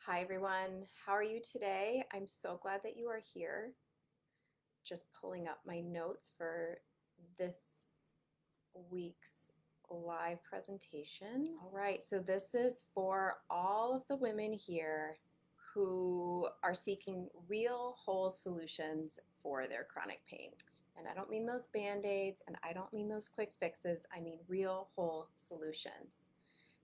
Hi everyone, how are you today? I'm so glad that you are here. Just pulling up my notes for this week's live presentation. All right, so this is for all of the women here who are seeking real whole solutions for their chronic pain. And I don't mean those band-aids and I don't mean those quick fixes, I mean real whole solutions.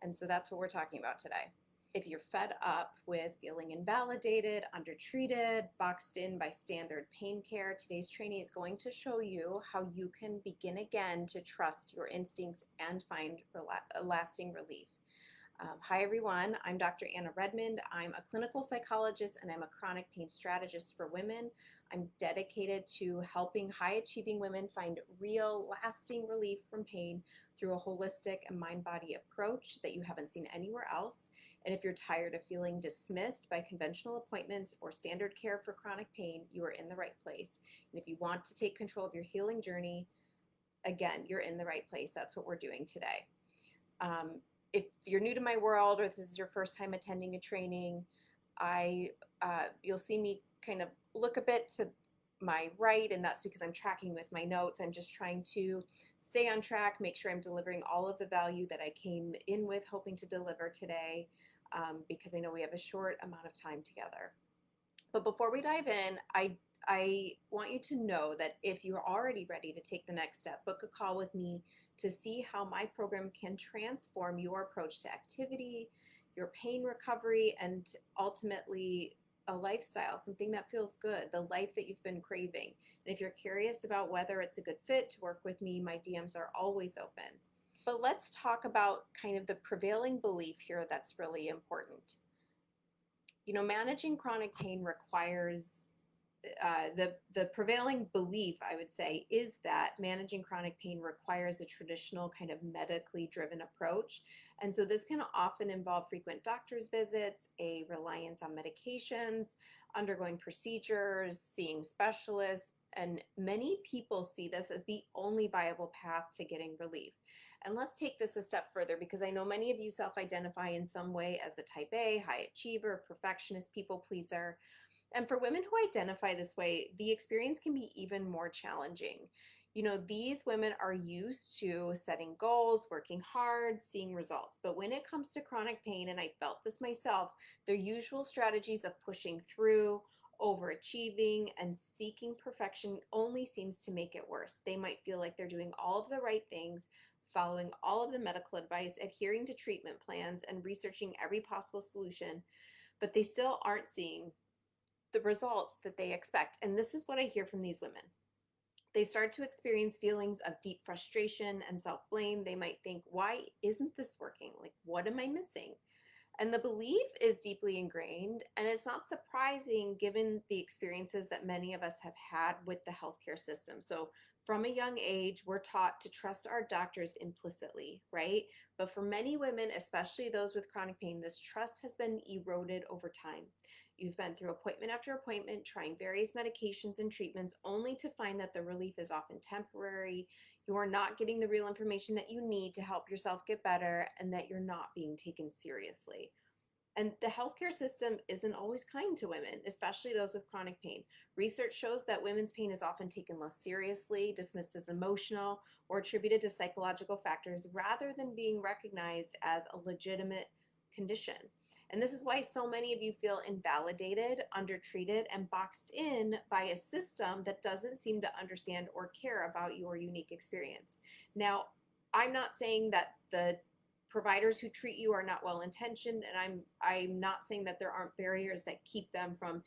And so that's what we're talking about today. If you're fed up with feeling invalidated, undertreated, boxed in by standard pain care, today's training is going to show you how you can begin again to trust your instincts and find lasting relief. Hi everyone, I'm Dr. Anna Redmond. I'm a clinical psychologist and I'm a chronic pain strategist for women. I'm dedicated to helping high achieving women find real lasting relief from pain through a holistic and mind-body approach that you haven't seen anywhere else. And if you're tired of feeling dismissed by conventional appointments or standard care for chronic pain, you are in the right place. And if you want to take control of your healing journey, again, you're in the right place. That's what we're doing today. If you're new to my world or this is your first time attending a training, you'll see me kind of look a bit to my right, and that's because I'm tracking with my notes. I'm just trying to stay on track, make sure I'm delivering all of the value that I came in with hoping to deliver today, because I know we have a short amount of time together. But before we dive in, I want you to know that if you're already ready to take the next step, book a call with me to see how my program can transform your approach to activity, your pain recovery, and ultimately a lifestyle, something that feels good, the life that you've been craving. And if you're curious about whether it's a good fit to work with me, my DMs are always open. But let's talk about kind of the prevailing belief here that's really important. Managing chronic pain requires the prevailing belief, I would say, is that managing chronic pain requires a traditional kind of medically driven approach. And so this can often involve frequent doctor's visits, a reliance on medications, undergoing procedures, seeing specialists, and many people see this as the only viable path to getting relief. And let's take this a step further because I know many of you self-identify in some way as a type A, high achiever, perfectionist, people pleaser. And for women who identify this way, the experience can be even more challenging. These women are used to setting goals, working hard, seeing results. But when it comes to chronic pain, and I felt this myself, their usual strategies of pushing through, overachieving, and seeking perfection only seems to make it worse. They might feel like they're doing all of the right things, following all of the medical advice, adhering to treatment plans, and researching every possible solution, but they still aren't seeing the results that they expect. And this is what I hear from these women. They start to experience feelings of deep frustration and self-blame. They might think, why isn't this working? Like, what am I missing? And the belief is deeply ingrained, and it's not surprising given the experiences that many of us have had with the healthcare system. So from a young age, we're taught to trust our doctors implicitly, right? But for many women, especially those with chronic pain, this trust has been eroded over time. You've been through appointment after appointment, trying various medications and treatments, only to find that the relief is often temporary. You're not getting the real information that you need to help yourself get better, and that you're not being taken seriously. And the healthcare system isn't always kind to women, especially those with chronic pain. Research shows that women's pain is often taken less seriously, dismissed as emotional, or attributed to psychological factors rather than being recognized as a legitimate condition. And this is why so many of you feel invalidated, undertreated, and boxed in by a system that doesn't seem to understand or care about your unique experience. Now, I'm not saying that the providers who treat you are not well intentioned, and I'm not saying that there aren't barriers that keep them from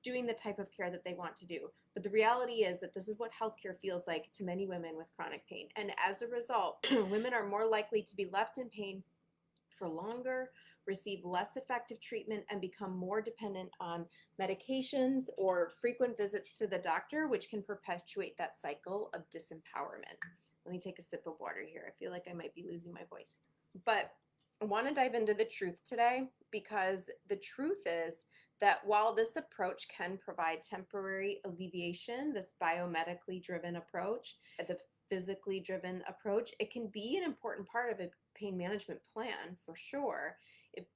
doing the type of care that they want to do. But the reality is that this is what healthcare feels like to many women with chronic pain. And as a result, women are more likely to be left in pain for longer, receive less effective treatment, and become more dependent on medications or frequent visits to the doctor, which can perpetuate that cycle of disempowerment. Let me take a sip of water here. I feel like I might be losing my voice. But I want to dive into the truth today, because the truth is that while this approach can provide temporary alleviation, this biomedically driven approach, the physically driven approach, it can be an important part of a pain management plan for sure.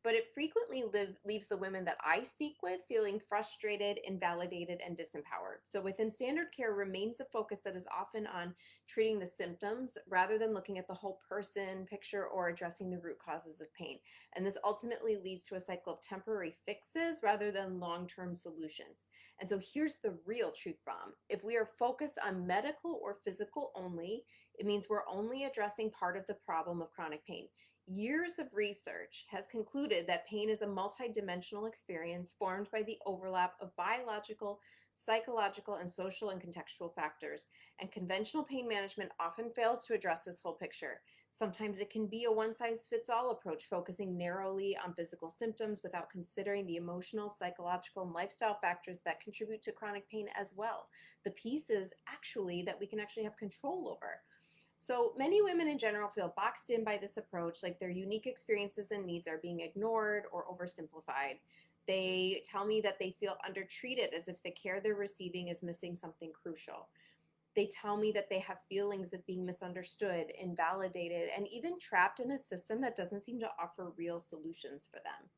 but it frequently leaves the women that I speak with feeling frustrated, invalidated, and disempowered. So within standard care remains a focus that is often on treating the symptoms rather than looking at the whole person picture or addressing the root causes of pain. And this ultimately leads to a cycle of temporary fixes rather than long-term solutions. And so here's the real truth bomb. If we are focused on medical or physical only, it means we're only addressing part of the problem of chronic pain. Years of research has concluded that pain is a multidimensional experience formed by the overlap of biological, psychological, and social and contextual factors. And conventional pain management often fails to address this whole picture. Sometimes it can be a one-size-fits-all approach, focusing narrowly on physical symptoms without considering the emotional, psychological, and lifestyle factors that contribute to chronic pain as well. The pieces actually that we can actually have control over. So many women in general feel boxed in by this approach, like their unique experiences and needs are being ignored or oversimplified. They tell me that they feel undertreated, as if the care they're receiving is missing something crucial. They tell me that they have feelings of being misunderstood, invalidated, and even trapped in a system that doesn't seem to offer real solutions for them.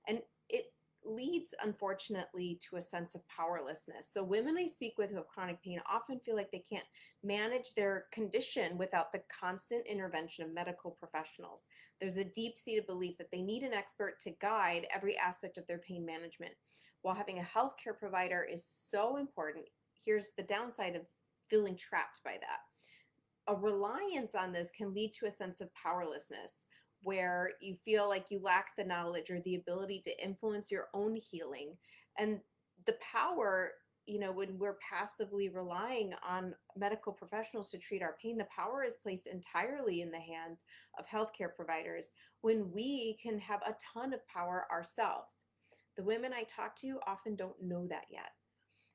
And it leads, unfortunately, to a sense of powerlessness. So women I speak with who have chronic pain often feel like they can't manage their condition without the constant intervention of medical professionals. There's a deep-seated belief that they need an expert to guide every aspect of their pain management. While having a healthcare provider is so important, here's the downside of feeling trapped by that. A reliance on this can lead to a sense of powerlessness, where you feel like you lack the knowledge or the ability to influence your own healing. And the power, when we're passively relying on medical professionals to treat our pain, the power is placed entirely in the hands of healthcare providers when we can have a ton of power ourselves. The women I talk to often don't know that yet.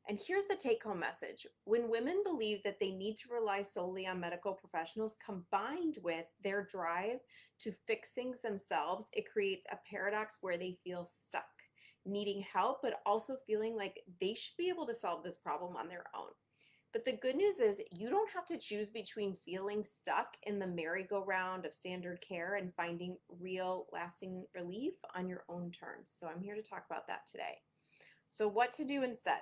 And here's the take-home message. When women believe that they need to rely solely on medical professionals combined with their drive to fix things themselves, it creates a paradox where they feel stuck, needing help, but also feeling like they should be able to solve this problem on their own. But the good news is you don't have to choose between feeling stuck in the merry-go-round of standard care and finding real lasting relief on your own terms. So I'm here to talk about that today. So what to do instead?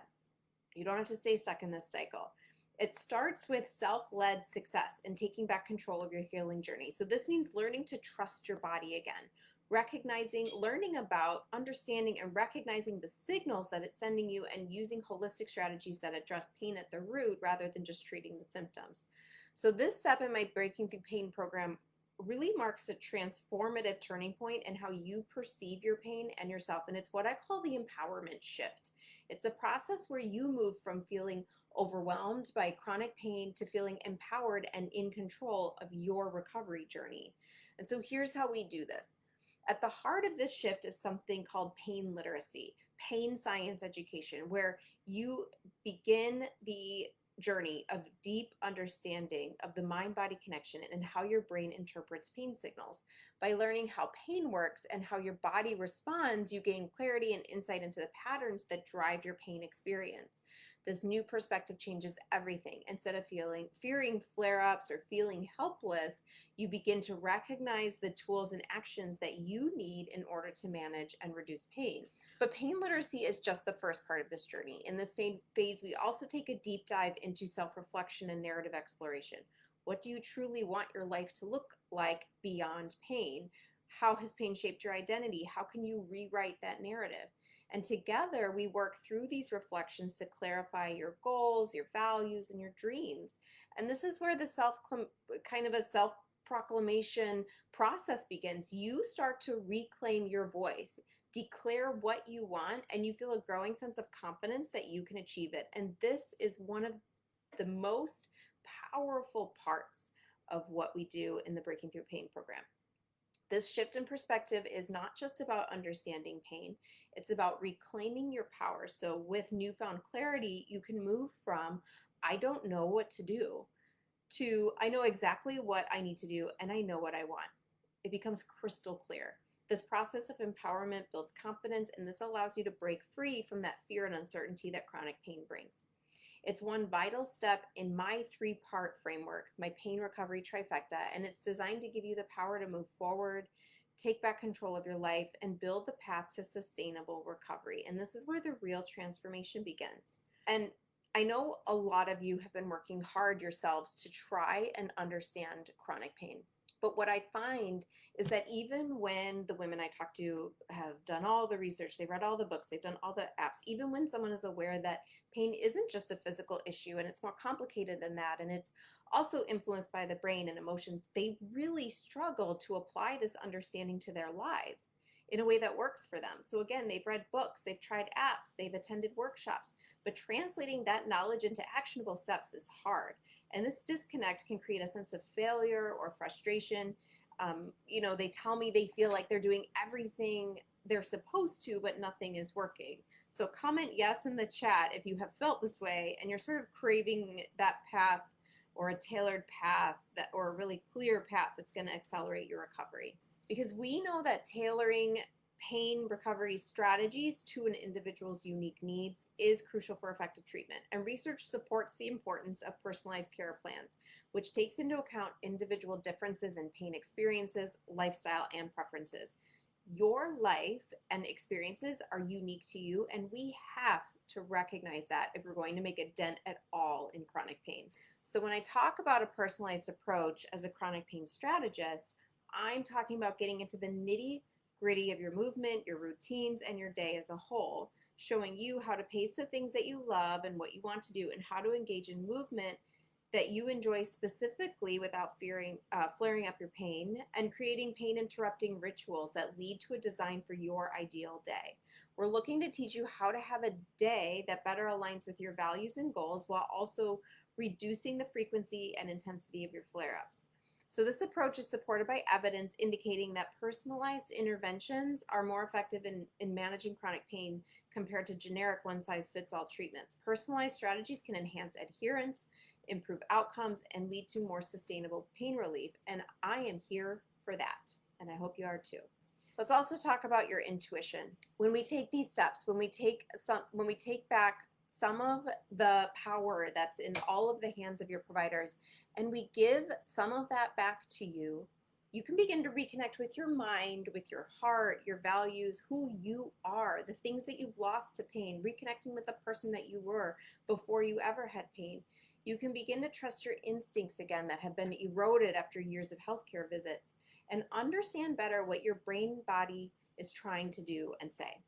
You don't have to stay stuck in this cycle. It starts with self-led success and taking back control of your healing journey. So this means learning to trust your body again, learning about, understanding, and recognizing the signals that it's sending you, and using holistic strategies that address pain at the root rather than just treating the symptoms. So this step in my Breaking Through Pain program really marks a transformative turning point in how you perceive your pain and yourself. And it's what I call the empowerment shift. It's a process where you move from feeling overwhelmed by chronic pain to feeling empowered and in control of your recovery journey. And so here's how we do this. At the heart of this shift is something called pain literacy, pain science education, where you begin the journey of deep understanding of the mind-body connection and how your brain interprets pain signals. By learning how pain works and how your body responds, you gain clarity and insight into the patterns that drive your pain experience. This new perspective changes everything. Instead of fearing flare-ups or feeling helpless, you begin to recognize the tools and actions that you need in order to manage and reduce pain. But pain literacy is just the first part of this journey. In this phase, we also take a deep dive into self-reflection and narrative exploration. What do you truly want your life to look like beyond pain? How has pain shaped your identity? How can you rewrite that narrative? And together we work through these reflections to clarify your goals, your values, and your dreams. And this is where the self-proclamation process begins. You start to reclaim your voice, declare what you want, and you feel a growing sense of confidence that you can achieve it. And this is one of the most powerful parts of what we do in the Breaking Through Pain program. This shift in perspective is not just about understanding pain, it's about reclaiming your power. So with newfound clarity, you can move from, I don't know what to do, to, I know exactly what I need to do and I know what I want. It becomes crystal clear. This process of empowerment builds confidence, and this allows you to break free from that fear and uncertainty that chronic pain brings. It's one vital step in my 3-part framework, my pain recovery trifecta, and it's designed to give you the power to move forward, take back control of your life, and build the path to sustainable recovery. And this is where the real transformation begins. And I know a lot of you have been working hard yourselves to try and understand chronic pain. But what I find is that even when the women I talk to have done all the research, they've read all the books, they've done all the apps, even when someone is aware that pain isn't just a physical issue and it's more complicated than that, and it's also influenced by the brain and emotions, they really struggle to apply this understanding to their lives in a way that works for them. So again, they've read books, they've tried apps, they've attended workshops, but translating that knowledge into actionable steps is hard. And this disconnect can create a sense of failure or frustration. They tell me they feel like they're doing everything they're supposed to, but nothing is working. So comment yes in the chat if you have felt this way and you're sort of craving that path or a tailored path or a really clear path that's going to accelerate your recovery. Because we know that tailoring pain recovery strategies to an individual's unique needs is crucial for effective treatment. And research supports the importance of personalized care plans, which takes into account individual differences in pain experiences, lifestyle, and preferences. Your life and experiences are unique to you, and we have to recognize that if we're going to make a dent at all in chronic pain. So when I talk about a personalized approach as a chronic pain strategist, I'm talking about getting into the nitty-gritty of your movement, your routines, and your day as a whole, showing you how to pace the things that you love and what you want to do, and how to engage in movement that you enjoy specifically without flaring up your pain, and creating pain-interrupting rituals that lead to a design for your ideal day. We're looking to teach you how to have a day that better aligns with your values and goals while also reducing the frequency and intensity of your flare-ups. So this approach is supported by evidence indicating that personalized interventions are more effective in managing chronic pain compared to generic one-size-fits-all treatments. Personalized strategies can enhance adherence, improve outcomes, and lead to more sustainable pain relief. And I am here for that, and I hope you are too. Let's also talk about your intuition. When we take these steps, when we take back some of the power that's in all of the hands of your providers, and we give some of that back to you, you can begin to reconnect with your mind, with your heart, your values, who you are, the things that you've lost to pain, reconnecting with the person that you were before you ever had pain. You can begin to trust your instincts again that have been eroded after years of healthcare visits, and understand better what your brain body is trying to do and say.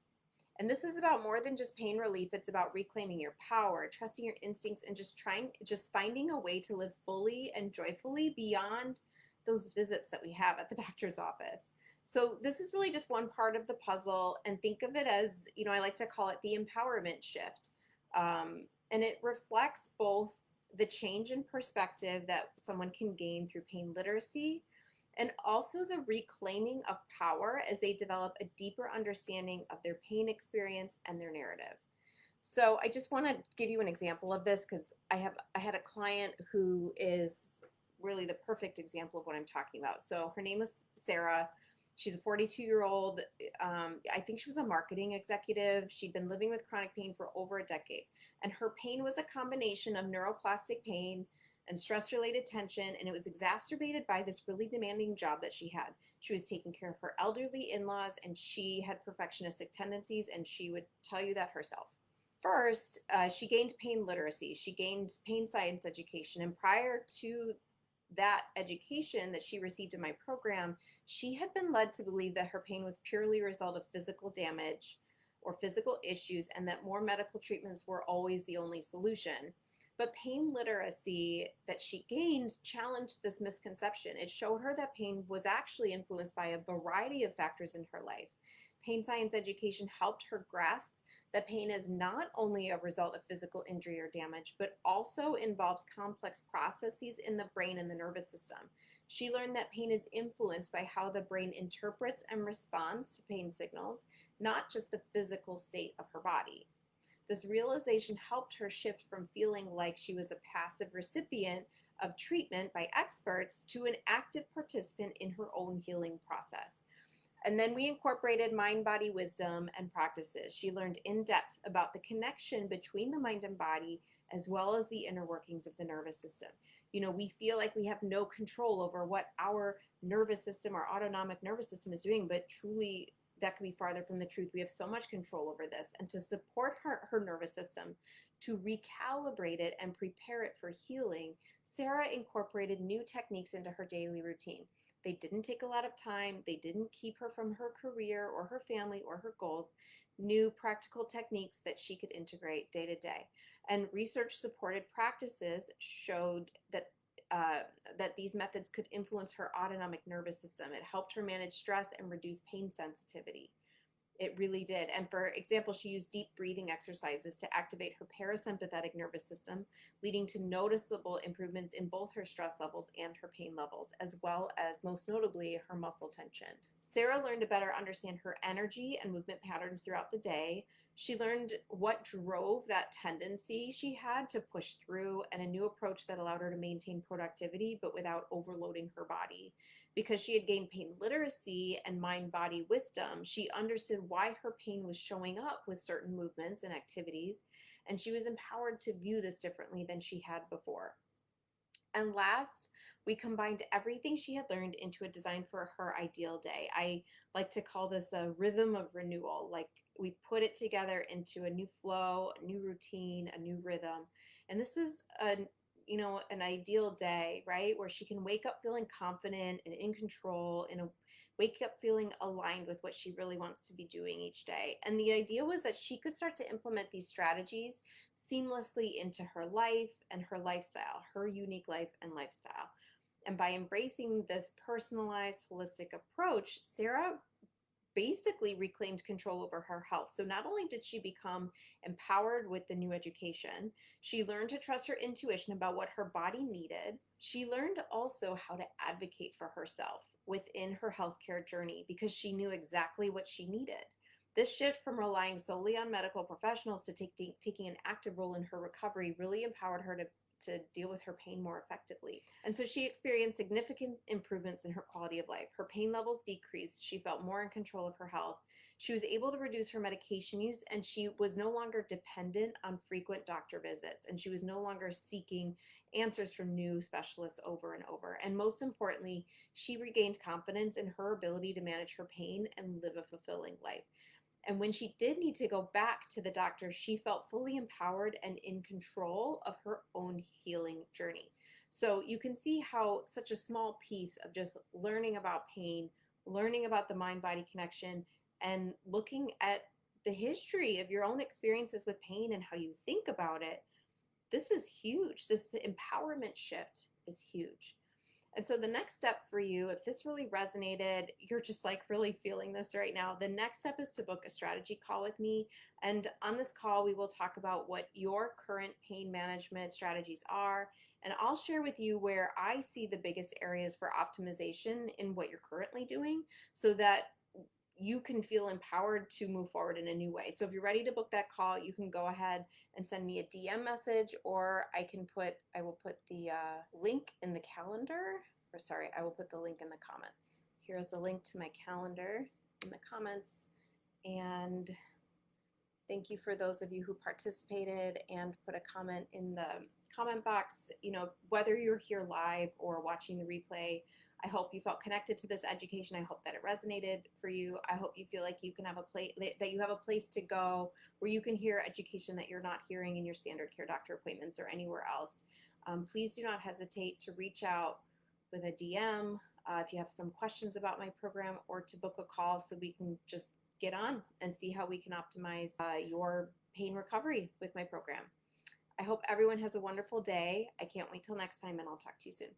And this is about more than just pain relief. It's about reclaiming your power, trusting your instincts, and just finding a way to live fully and joyfully beyond those visits that we have at the doctor's office. So this is really just one part of the puzzle, and think of it as, I like to call it the empowerment shift. And it reflects both the change in perspective that someone can gain through pain literacy, and also the reclaiming of power as they develop a deeper understanding of their pain experience and their narrative. So I just want to give you an example of this because I had a client who is really the perfect example of what I'm talking about. So her name was Sarah. She's a 42-year-old. I think she was a marketing executive. She'd been living with chronic pain for over a decade. And her pain was a combination of neuroplastic pain and stress-related tension, and it was exacerbated by this really demanding job that she had. She was taking care of her elderly in-laws, and she had perfectionistic tendencies, and she would tell you that herself. First, she gained pain literacy. She gained pain science education, and prior to that education that she received in my program, she had been led to believe that her pain was purely a result of physical damage or physical issues, and that more medical treatments were always the only solution. But pain literacy that she gained challenged this misconception. It showed her that pain was actually influenced by a variety of factors in her life. Pain science education helped her grasp that pain is not only a result of physical injury or damage, but also involves complex processes in the brain and the nervous system. She learned that pain is influenced by how the brain interprets and responds to pain signals, not just the physical state of her body. This realization helped her shift from feeling like she was a passive recipient of treatment by experts to an active participant in her own healing process. And then we incorporated mind body wisdom and practices. She learned in depth about the connection between the mind and body, as well as the inner workings of the nervous system. We feel like we have no control over what our nervous system, our autonomic nervous system is doing, but truly that could be farther from the truth. We have so much control over this. And to support her nervous system, to recalibrate it and prepare it for healing, Sarah incorporated new techniques into her daily routine. They didn't take a lot of time. They didn't keep her from her career or her family or her goals. New practical techniques that she could integrate day to day. And research supported practices showed that these methods could influence her autonomic nervous system. It helped her manage stress and reduce pain sensitivity. It really did. And for example, she used deep breathing exercises to activate her parasympathetic nervous system, leading to noticeable improvements in both her stress levels and her pain levels, as well as, most notably, her muscle tension. Sarah learned to better understand her energy and movement patterns throughout the day. She learned what drove that tendency she had to push through, and a new approach that allowed her to maintain productivity but without overloading her body. Because she had gained pain literacy and mind body wisdom, she understood why her pain was showing up with certain movements and activities, and she was empowered to view this differently than she had before. And last, we combined everything she had learned into a design for her ideal day. I like to call this a rhythm of renewal. Like, we put it together into a new flow, a new routine, a new rhythm. And this is an ideal day, right? Where she can wake up feeling confident and in control, and wake up feeling aligned with what she really wants to be doing each day. And the idea was that she could start to implement these strategies seamlessly into her life and her lifestyle, her unique life and lifestyle. And by embracing this personalized, holistic approach, Sarah basically reclaimed control over her health. So not only did she become empowered with the new education, she learned to trust her intuition about what her body needed. She learned also how to advocate for herself within her healthcare journey because she knew exactly what she needed. This shift from relying solely on medical professionals to taking an active role in her recovery really empowered her to deal with her pain more effectively. And so she experienced significant improvements in her quality of life. Her pain levels decreased. She felt more in control of her health. She was able to reduce her medication use, and she was no longer dependent on frequent doctor visits, and she was no longer seeking answers from new specialists over and over. And most importantly, she regained confidence in her ability to manage her pain and live a fulfilling life. And when she did need to go back to the doctor, she felt fully empowered and in control of her own healing journey. So you can see how such a small piece of just learning about pain, learning about the mind body connection, and looking at the history of your own experiences with pain and how you think about it, this is huge. This empowerment shift is huge. And so the next step for you, if this really resonated, you're just like really feeling this right now, the next step is to book a strategy call with me. And on this call, we will talk about what your current pain management strategies are. And I'll share with you where I see the biggest areas for optimization in what you're currently doing so that you can feel empowered to move forward in a new way. So if you're ready to book that call, you can go ahead and send me a DM message, or I will put the link in the calendar, I will put the link in the comments. Here's a link to my calendar in the comments. And thank you for those of you who participated and put a comment in the comment box. Whether you're here live or watching the replay, I hope you felt connected to this education. I hope that it resonated for you. I hope you feel like you can have that you have a place to go where you can hear education that you're not hearing in your standard care doctor appointments or anywhere else. Please do not hesitate to reach out with a DM if you have some questions about my program, or to book a call so we can just get on and see how we can optimize your pain recovery with my program. I hope everyone has a wonderful day. I can't wait till next time, and I'll talk to you soon.